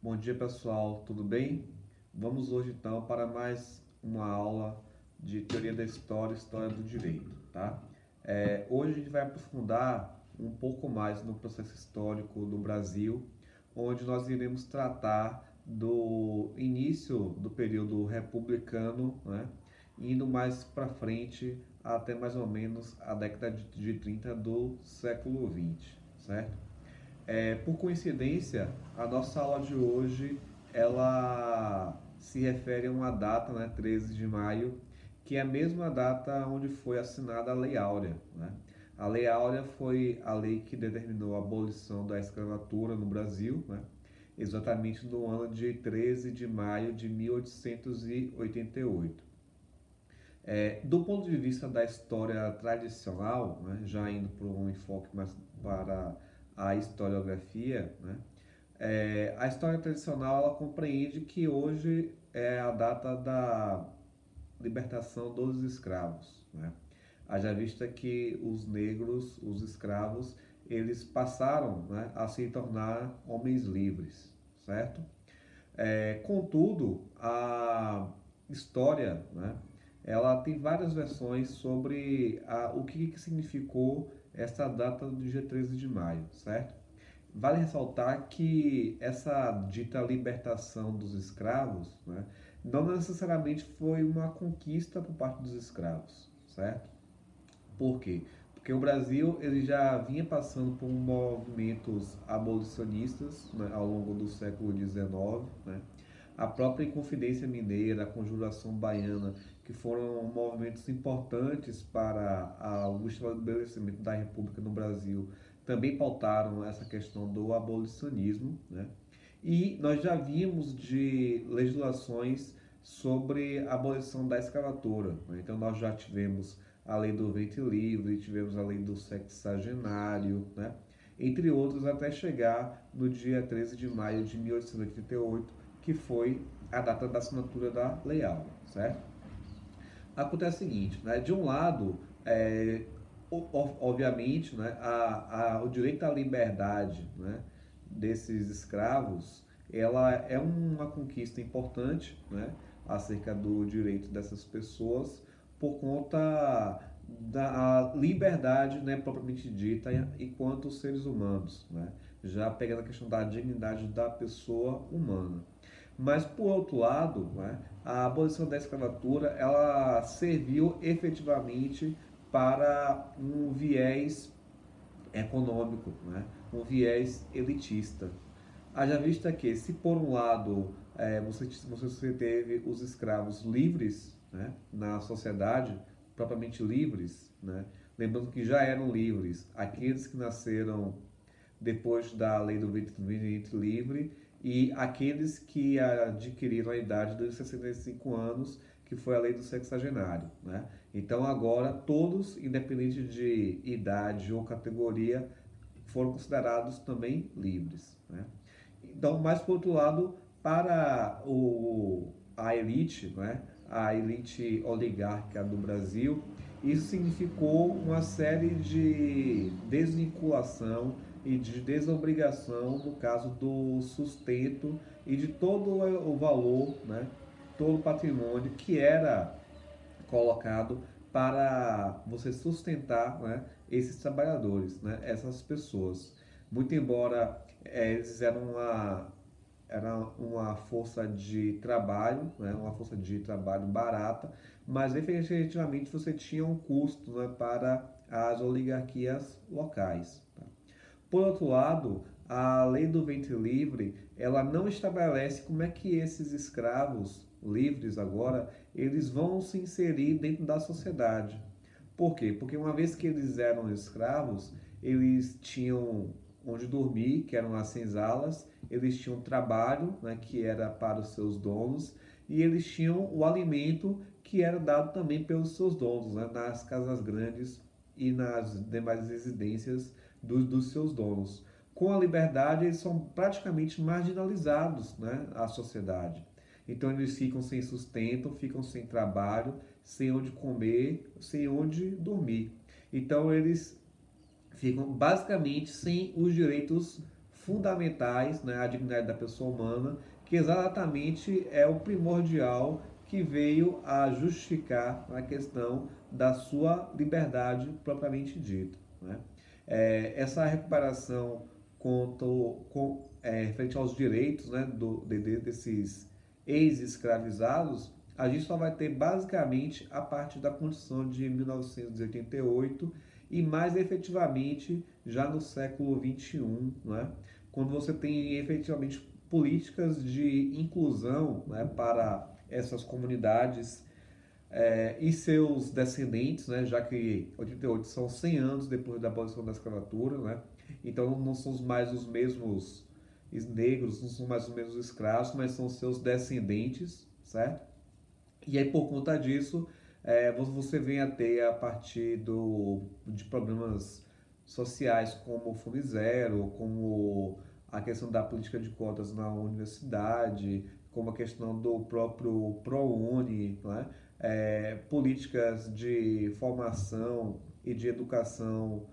Bom dia pessoal, tudo bem? Vamos hoje então para mais uma aula de teoria da história e história do direito, tá? Hoje a gente vai aprofundar um pouco mais no processo histórico do Brasil, onde nós iremos tratar do início do período republicano, né? Indo mais para frente até mais ou menos a década de 30 do século 20, certo? Por coincidência, a nossa aula de hoje ela se refere a uma data, né, 13 de maio, que é a mesma data onde foi assinada a Lei Áurea, né? A Lei Áurea foi a lei que determinou a abolição da escravatura no Brasil, né? Exatamente no ano de 13 de maio de 1888. Do ponto de vista da história tradicional, né, já indo para um enfoque mais para a historiografia, né, a história tradicional ela compreende que hoje é a data da libertação dos escravos, né? Haja vista que os negros, os escravos, eles passaram, né, a se tornar homens livres, certo? Contudo, a história, né, ela tem várias versões sobre o que significou essa data do dia 13 de maio, certo? Vale ressaltar que essa dita libertação dos escravos, né, não necessariamente foi uma conquista por parte dos escravos, certo? Por quê? Porque o Brasil ele já vinha passando por movimentos abolicionistas, né, ao longo do século XIX, né? A própria Inconfidência Mineira, a Conjuração Baiana, que foram movimentos importantes para o estabelecimento da República no Brasil, também pautaram essa questão do abolicionismo, né? E nós já vimos de legislações sobre a abolição da escravatura, né? Então nós já tivemos a lei do ventre livre, tivemos a lei do sexagenário, né? Entre outros, até chegar no dia 13 de maio de 1888, que foi a data da assinatura da Lei Áurea, certo? Acontece o seguinte, né? De um lado, obviamente, né, o direito à liberdade, né, desses escravos, ela é uma conquista importante, né, acerca do direito dessas pessoas por conta da liberdade, né, propriamente dita enquanto seres humanos, né, já pegando a questão da dignidade da pessoa humana. Mas, por outro lado, né, a abolição da escravatura ela serviu efetivamente para um viés econômico, né, um viés elitista. Haja vista que, se por um lado você teve os escravos livres, né, na sociedade, propriamente livres, né, lembrando que já eram livres aqueles que nasceram depois da lei do ventre livre e aqueles que adquiriram a idade dos 65 anos, que foi a lei do sexagenário, né? Então agora todos, independente de idade ou categoria, foram considerados também livres, né? Então, mas por outro lado, para a elite, né, a elite oligárquica do Brasil, isso significou uma série de desvinculação e de desobrigação no caso do sustento e de todo o valor, né, todo o patrimônio que era colocado para você sustentar, né, esses trabalhadores, né, essas pessoas. Muito embora eles era uma força de trabalho, né, uma força de trabalho barata, mas efetivamente você tinha um custo, né, para as oligarquias locais. Tá? Por outro lado, a lei do ventre livre, ela não estabelece como é que esses escravos livres agora, eles vão se inserir dentro da sociedade. Por quê? Porque uma vez que eles eram escravos, eles tinham onde dormir, que eram as senzalas, eles tinham trabalho, né, que era para os seus donos, e eles tinham o alimento que era dado também pelos seus donos, né, nas casas grandes e nas demais residências dos seus donos. Com a liberdade, eles são praticamente marginalizados, né, à sociedade. Então eles ficam sem sustento, ficam sem trabalho, sem onde comer, sem onde dormir. Então eles ficam basicamente sem os direitos fundamentais, né, à dignidade da pessoa humana, que exatamente é o primordial que veio a justificar a questão da sua liberdade propriamente dita. Né? Essa recuperação frente aos direitos, né, desses ex-escravizados, a gente só vai ter basicamente a partir da Constituição de 1988 e mais efetivamente já no século XXI, né, quando você tem efetivamente políticas de inclusão, né, para essas comunidades e seus descendentes, né, já que 88 são 100 anos depois da abolição da escravatura, né, então não são mais os mesmos negros, não são mais os mesmos escravos, mas são seus descendentes, certo? E aí, por conta disso, você vem a ter, a partir de problemas sociais como o Fome Zero, como a questão da política de cotas na universidade, como a questão do próprio ProUni, né? Políticas de formação e de educação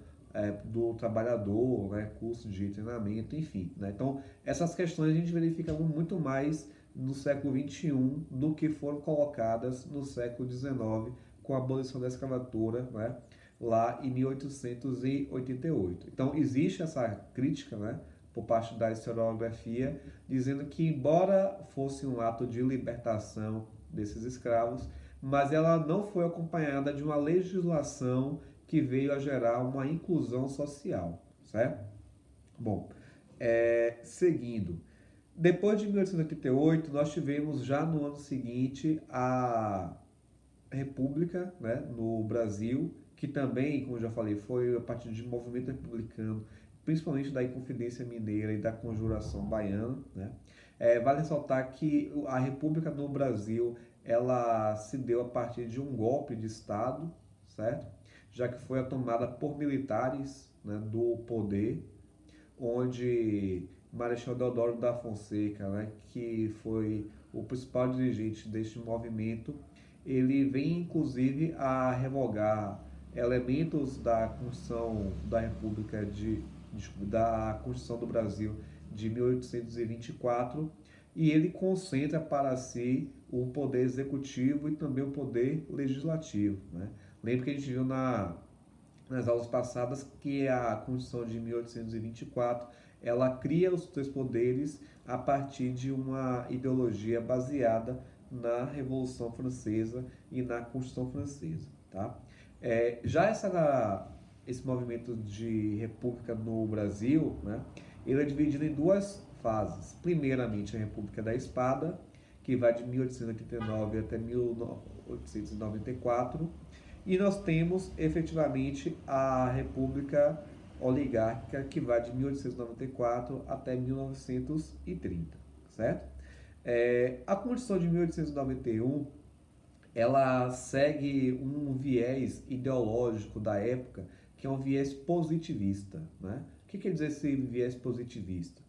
do trabalhador, né? Curso de treinamento, enfim. Né? Então, essas questões a gente verifica muito mais no século XXI do que foram colocadas no século XIX com a abolição da escravatura, né, lá em 1888. Então existe essa crítica, né, por parte da historiografia, dizendo que embora fosse um ato de libertação desses escravos, mas ela não foi acompanhada de uma legislação que veio a gerar uma inclusão social, certo? Bom, seguindo. Depois de 1888, nós tivemos já no ano seguinte a República, né, no Brasil, que também, como eu já falei, foi a partir de movimento republicano, principalmente da Inconfidência Mineira e da Conjuração Baiana. Né? Vale ressaltar que a República no Brasil ela se deu a partir de um golpe de Estado, certo? Já que foi a tomada por militares, né, do poder, onde Marechal Deodoro da Fonseca, né, que foi o principal dirigente deste movimento, ele vem inclusive a revogar elementos da Constituição da República da Constituição do Brasil de 1824 e ele concentra para si o poder executivo e também o poder legislativo. Né? Lembra que a gente viu nas aulas passadas que a Constituição de 1824 ela cria os três poderes a partir de uma ideologia baseada na Revolução Francesa e na Constituição Francesa. Tá? Esse movimento de república no Brasil, né, ele é dividido em duas fases. Primeiramente, a República da Espada, que vai de 1889 até 1894, e nós temos efetivamente a República Oligárquica, que vai de 1894 até 1930, certo? A Constituição de 1891 ela segue um viés ideológico da época, que é um viés positivista. Né? O que quer dizer esse viés positivista?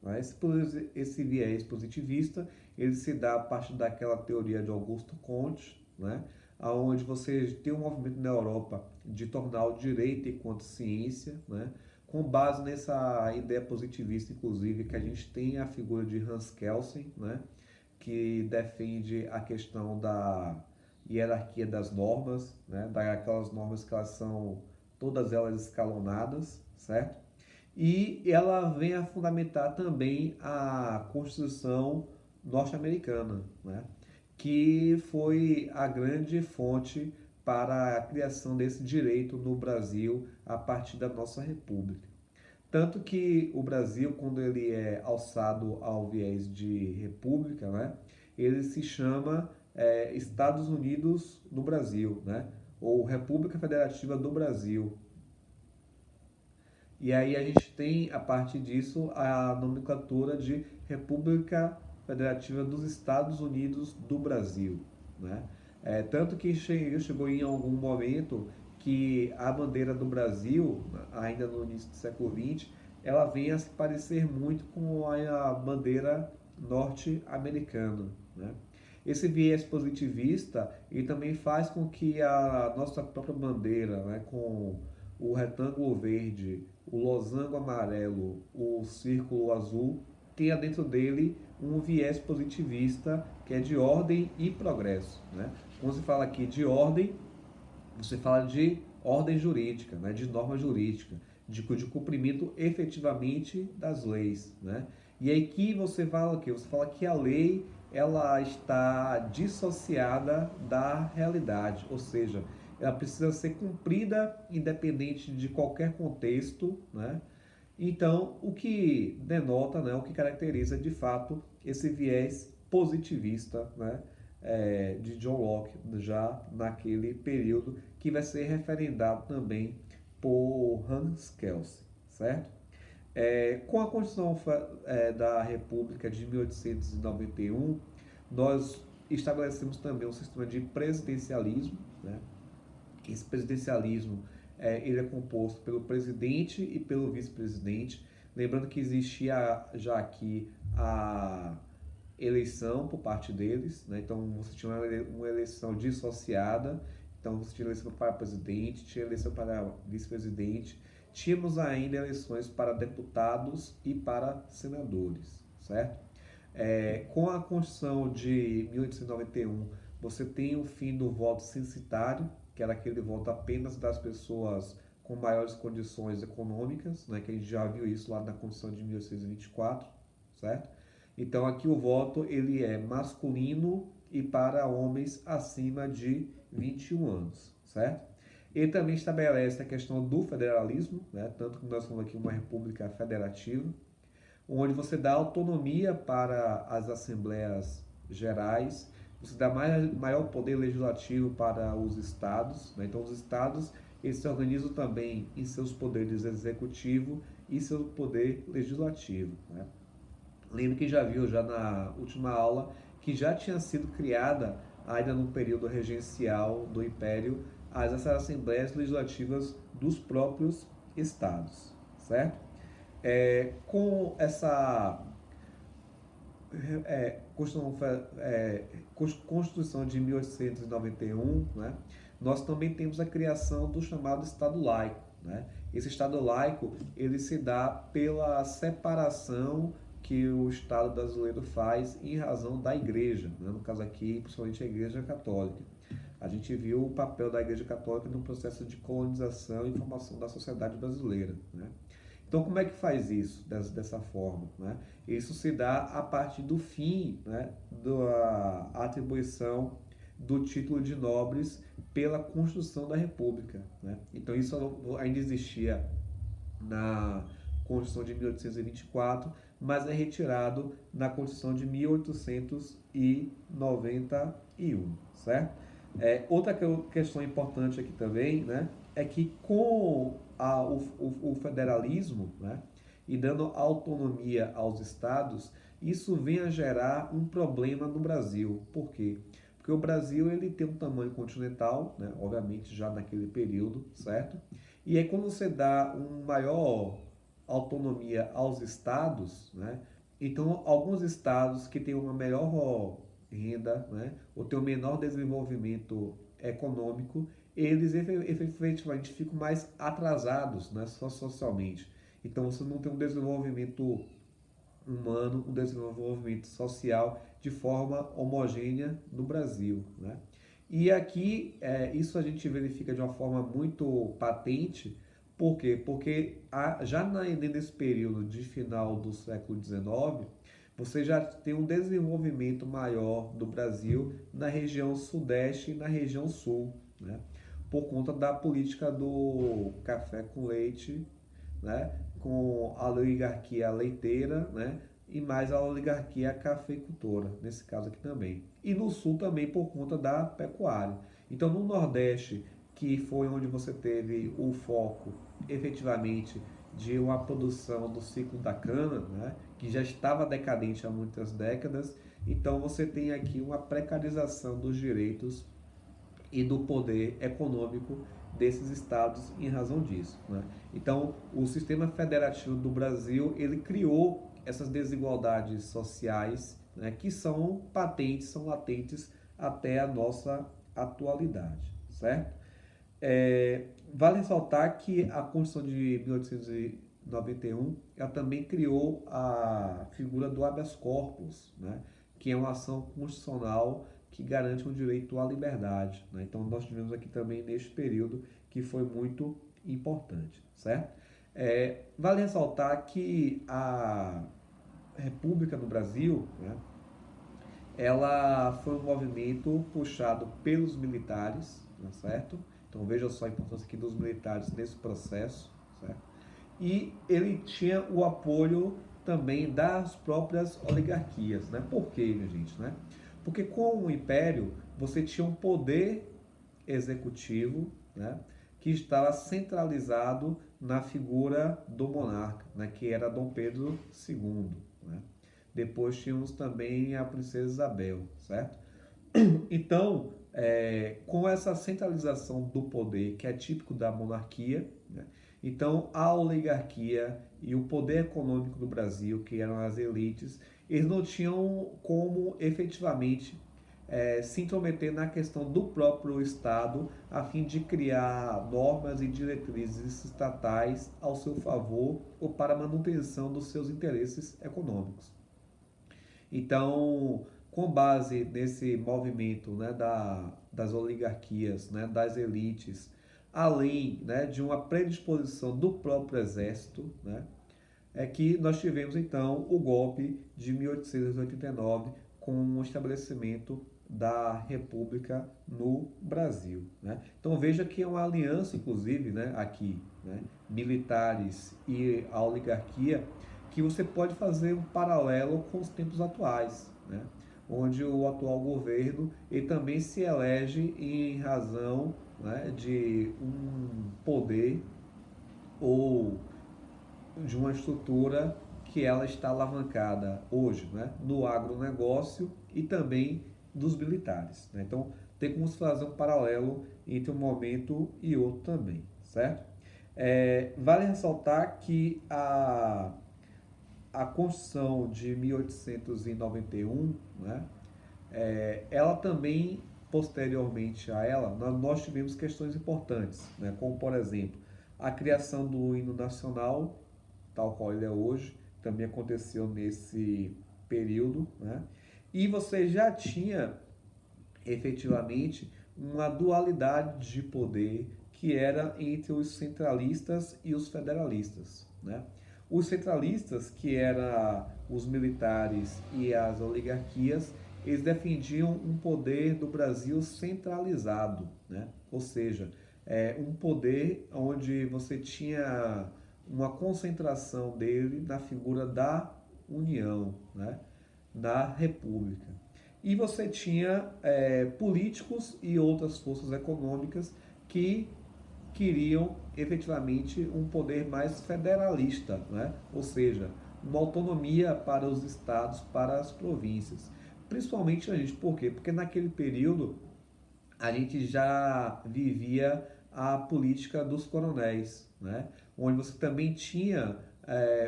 Esse viés positivista ele se dá a partir daquela teoria de Augusto Comte, né? Onde você tem um movimento na Europa de tornar o direito enquanto ciência, né? Com base nessa ideia positivista, inclusive, que a gente tem a figura de Hans Kelsen, né? Que defende a questão da hierarquia das normas, né? Daquelas normas que elas são todas elas escalonadas, certo? E ela vem a fundamentar também a Constituição norte-americana, né? Que foi a grande fonte para a criação desse direito no Brasil a partir da nossa República. Tanto que o Brasil, quando ele é alçado ao viés de república, né, ele se chama Estados Unidos do Brasil, né, ou República Federativa do Brasil. E aí a gente tem, a partir disso, a nomenclatura de República Federativa dos Estados Unidos do Brasil. Né? Tanto que chegou em algum momento que a bandeira do Brasil, ainda no início do século XX, ela vem a se parecer muito com a bandeira norte-americana. Né? Esse viés positivista ele também faz com que a nossa própria bandeira, né, com o retângulo verde o losango amarelo, o círculo azul, tenha dentro dele um viés positivista que é de ordem e progresso, né? Quando se fala aqui de ordem, você fala de ordem jurídica, né? De norma jurídica, de cumprimento efetivamente das leis, né? E aí que você fala o quê? Você fala que a lei ela está dissociada da realidade, ou seja, ela precisa ser cumprida independente de qualquer contexto, né? Então, o que denota, né, o que caracteriza de fato esse viés positivista, né, de John Locke, já naquele período, que vai ser referendado também por Hans Kelsen, certo? Com a Constituição da República de 1891, nós estabelecemos também um sistema de presidencialismo, né? Esse presidencialismo ele é composto pelo presidente e pelo vice-presidente. Lembrando que existia já aqui a eleição por parte deles, né? Então você tinha uma eleição dissociada, então você tinha eleição para presidente, tinha eleição para vice-presidente, tínhamos ainda eleições para deputados e para senadores, certo? Com a Constituição de 1891, você tem o fim do voto censitário, que era aquele voto apenas das pessoas com maiores condições econômicas, né, que a gente já viu isso lá na Constituição de 1824, certo? Então aqui o voto ele é masculino e para homens acima de 21 anos, certo? Ele também estabelece a questão do federalismo, né, tanto que nós somos aqui uma república federativa, onde você dá autonomia para as assembleias gerais, você dá maior poder legislativo para os estados, né? Então os estados eles se organizam também em seus poderes executivo e seu poder legislativo, né? Lembro que já viu já na última aula que já tinha sido criada ainda no período regencial do Império essas assembleias legislativas dos próprios estados, certo? Com essa Constituição, Constituição de 1891, né, nós também temos a criação do chamado Estado laico. Né? Esse Estado laico ele se dá pela separação que o Estado brasileiro faz em razão da Igreja, né? No caso aqui, principalmente a Igreja Católica. A gente viu o papel da Igreja Católica no processo de colonização e formação da sociedade brasileira. Né? Então, como é que faz isso dessa forma? Né? Isso se dá a partir do fim, né, da atribuição do título de nobres pela construção da República. Né? Então, isso ainda existia na Constituição de 1824, mas é retirado na Constituição de 1891, certo? Outra questão importante aqui também, né, é que com o federalismo, né, e dando autonomia aos estados, isso vem a gerar um problema no Brasil. Por quê? Porque o Brasil ele tem um tamanho continental, né, obviamente já naquele período, certo? E aí quando você dá uma maior autonomia aos estados, né, então alguns estados que têm uma melhor renda, né, ou têm um menor desenvolvimento econômico, eles efetivamente ficam mais atrasados, né, socialmente. Então você não tem um desenvolvimento humano, um desenvolvimento social de forma homogênea no Brasil. Né? E aqui isso a gente verifica de uma forma muito patente. Por quê? Porque já nesse período de final do século XIX, você já tem um desenvolvimento maior do Brasil na região sudeste e na região sul, né? Por conta da política do café com leite, né? Com a oligarquia leiteira, né? E mais a oligarquia cafeicultora, nesse caso aqui também. E no sul também por conta da pecuária. Então no Nordeste, que foi onde você teve o foco efetivamente de uma produção do ciclo da cana, né? Que já estava decadente há muitas décadas, então você tem aqui uma precarização dos direitos e do poder econômico desses estados em razão disso. Né? Então, o sistema federativo do Brasil ele criou essas desigualdades sociais, né, que são patentes, são latentes até a nossa atualidade, certo? Vale ressaltar que a Constituição de 1891 ela também criou a figura do habeas corpus, né? Que é uma ação constitucional que garante o direito à liberdade, né? Então nós tivemos aqui também neste período que foi muito importante, certo? Vale ressaltar que a República no Brasil, né, ela foi um movimento puxado pelos militares, né, certo? Então veja só a importância aqui dos militares nesse processo, certo? E ele tinha o apoio também das próprias oligarquias, né? Por quê, minha gente, né? Porque com o Império você tinha um poder executivo, né, que estava centralizado na figura do monarca, né, que era Dom Pedro II, né? Depois tínhamos também a princesa Isabel, certo? Então, com essa centralização do poder, que é típico da monarquia, né? Então a oligarquia e o poder econômico do Brasil, que eram as elites, eles não tinham como efetivamente se intrometer na questão do próprio Estado, a fim de criar normas e diretrizes estatais ao seu favor ou para a manutenção dos seus interesses econômicos. Então, com base nesse movimento, né, das oligarquias, né, das elites, além, né, de uma predisposição do próprio exército, né, é que nós tivemos então o golpe de 1889 com o estabelecimento da República no Brasil, né? Então veja que é uma aliança, inclusive, né, aqui, né, militares e a oligarquia, que você pode fazer um paralelo com os tempos atuais, né? Onde o atual governo ele também se elege em razão, né, de um poder ou de uma estrutura que ela está alavancada hoje, né, no agronegócio e também dos militares, né? Então tem como se fazer um paralelo entre um momento e outro também, certo? Vale ressaltar que a Constituição de 1891, né, ela também, posteriormente a ela, nós tivemos questões importantes, né, como, por exemplo, a criação do hino nacional, tal qual ele é hoje, também aconteceu nesse período, né? E você já tinha efetivamente uma dualidade de poder que era entre os centralistas e os federalistas, né? Os centralistas, que eram os militares e as oligarquias, eles defendiam um poder do Brasil centralizado, né? Ou seja, um poder onde você tinha uma concentração dele na figura da União, né? Da República. E você tinha políticos e outras forças econômicas que queriam efetivamente um poder mais federalista, né? Ou seja, uma autonomia para os estados, para as províncias. Principalmente a gente, por quê? Porque naquele período a gente já vivia a política dos coronéis, né? Onde você também tinha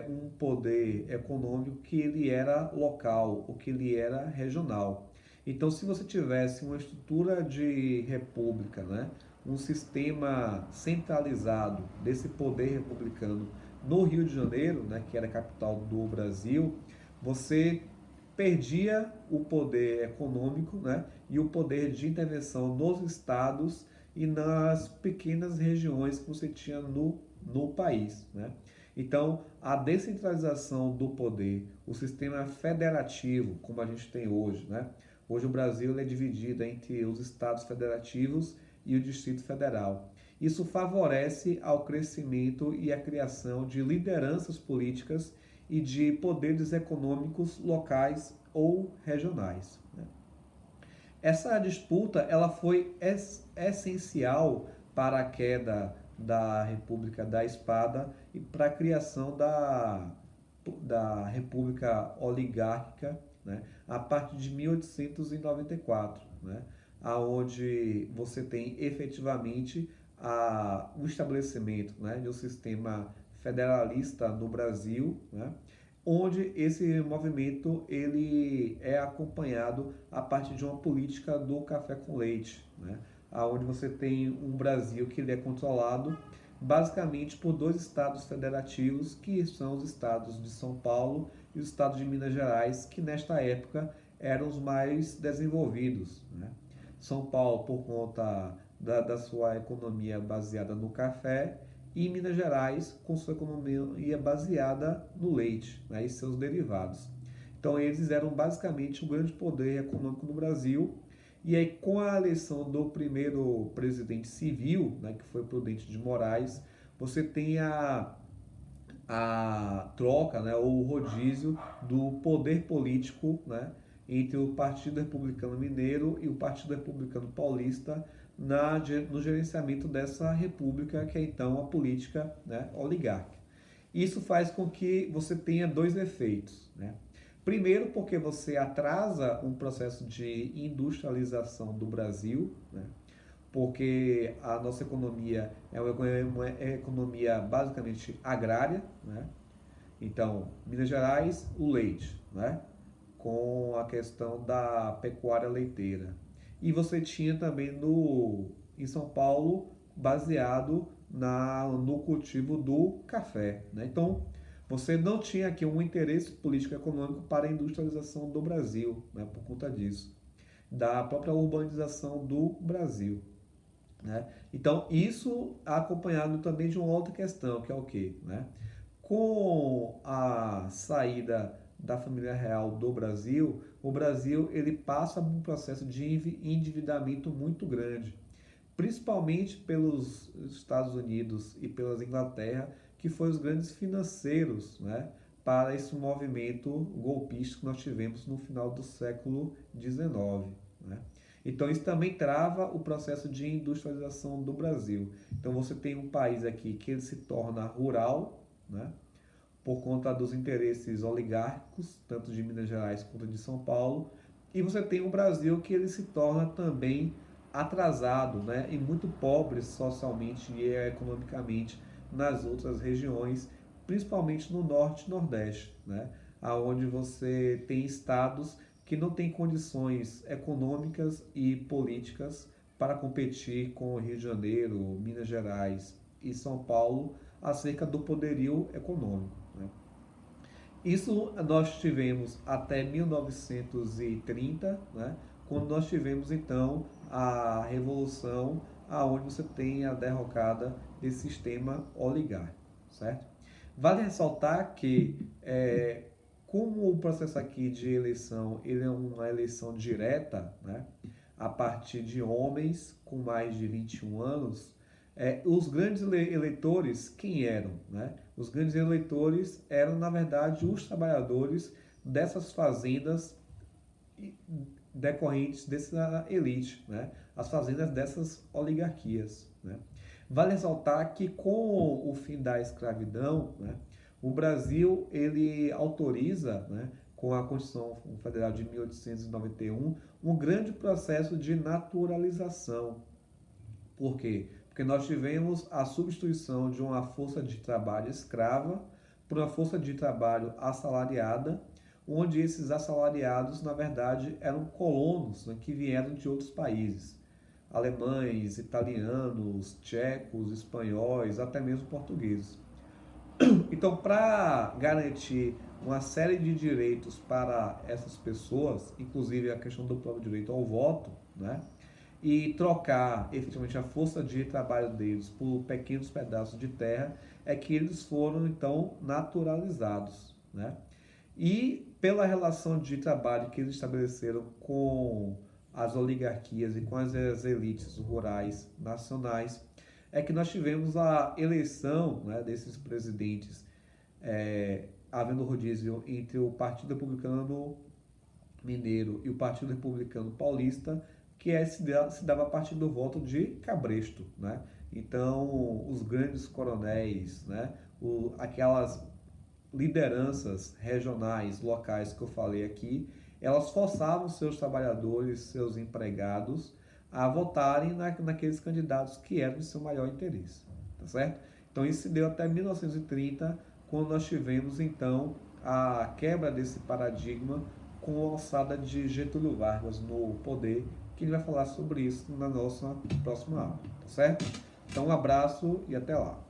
um poder econômico que ele era local, ou que ele era regional. Então, se você tivesse uma estrutura de república, né? Um sistema centralizado desse poder republicano no Rio de Janeiro, né? Que era a capital do Brasil, você perdia o poder econômico, né, e o poder de intervenção nos estados e nas pequenas regiões que você tinha no país, né? Então, a descentralização do poder, o sistema federativo, como a gente tem hoje, né? Hoje o Brasil é dividido entre os estados federativos e o Distrito Federal. Isso favorece ao crescimento e a criação de lideranças políticas e de poderes econômicos locais ou regionais, né? Essa disputa ela foi essencial para a queda da República da Espada e para a criação da República Oligárquica, né, a partir de 1894, né, aonde você tem efetivamente o estabelecimento, né, de um sistema federalista no Brasil, né, onde esse movimento ele é acompanhado a partir de uma política do café com leite, né, aonde você tem um Brasil que ele é controlado basicamente por dois estados federativos, que são os estados de São Paulo e o estado de Minas Gerais, que nesta época eram os mais desenvolvidos, né? São Paulo por conta da sua economia baseada no café, e Minas Gerais com sua economia baseada no leite, né, e seus derivados. Então eles eram basicamente um grande poder econômico no Brasil. E aí, com a eleição do primeiro presidente civil, né, que foi Prudente de Moraes, você tem a troca, né, ou o rodízio do poder político, né, entre o Partido Republicano Mineiro e o Partido Republicano Paulista no gerenciamento dessa república, que é então a política, né, oligárquica. Isso faz com que você tenha dois efeitos, né? Primeiro, porque você atrasa um processo de industrialização do Brasil, né? Porque a nossa economia é uma economia basicamente agrária, né? Então, Minas Gerais, o leite, né? Com a questão da pecuária leiteira. E você tinha também em São Paulo, baseado no cultivo do café, né? Então, você não tinha aqui um interesse político e econômico para a industrialização do Brasil, né? Por conta disso, da própria urbanização do Brasil, né? Então, isso acompanhado também de uma outra questão, que é o quê? Né? Com a saída da família real do Brasil, o Brasil ele passa por um processo de endividamento muito grande, principalmente pelos Estados Unidos e pela Inglaterra, que foram os grandes financeiros, né, para esse movimento golpista que nós tivemos no final do século XIX. Né? Então isso também trava o processo de industrialização do Brasil. Então você tem um país aqui que ele se torna rural, né, por conta dos interesses oligárquicos, tanto de Minas Gerais quanto de São Paulo, e você tem um Brasil que ele se torna também atrasado, né, e muito pobre socialmente e economicamente nas outras regiões, principalmente no norte e nordeste, né, aonde você tem estados que não têm condições econômicas e políticas para competir com o Rio de Janeiro, Minas Gerais e São Paulo acerca do poderio econômico. Né? Isso nós tivemos até 1930, né, quando nós tivemos então a revolução, aonde você tem a derrocada desse sistema oligárquico, certo? Vale ressaltar que como o processo aqui de eleição ele é uma eleição direta, né, a partir de homens com mais de 21 anos, os grandes eleitores, quem eram? Né? Os grandes eleitores eram, na verdade, os trabalhadores dessas fazendas decorrentes dessa elite, né? As fazendas dessas oligarquias. Né? Vale ressaltar que com o fim da escravidão, né, o Brasil ele autoriza, né, com a Constituição Federal de 1891, um grande processo de naturalização. Por quê? Porque nós tivemos a substituição de uma força de trabalho escrava por uma força de trabalho assalariada, onde esses assalariados, na verdade, eram colonos, né, que vieram de outros países, alemães, italianos, tchecos, espanhóis, até mesmo portugueses. Então, para garantir uma série de direitos para essas pessoas, inclusive a questão do próprio direito ao voto, né, e trocar efetivamente a força de trabalho deles por pequenos pedaços de terra, é que eles foram então naturalizados, né? E pela relação de trabalho que eles estabeleceram com as oligarquias e com as elites rurais nacionais, é que nós tivemos a eleição, né, desses presidentes, havendo rodízio entre o Partido Republicano Mineiro e o Partido Republicano Paulista, que se dava a partir do voto de cabresto, né? Então, os grandes coronéis, né? Aquelas lideranças regionais, locais que eu falei aqui, elas forçavam seus trabalhadores, seus empregados, a votarem naqueles candidatos que eram de seu maior interesse, tá certo? Então, isso se deu até 1930, quando nós tivemos, então, a quebra desse paradigma com a alçada de Getúlio Vargas no poder, que ele vai falar sobre isso na nossa próxima aula, tá certo? Então, um abraço e até lá.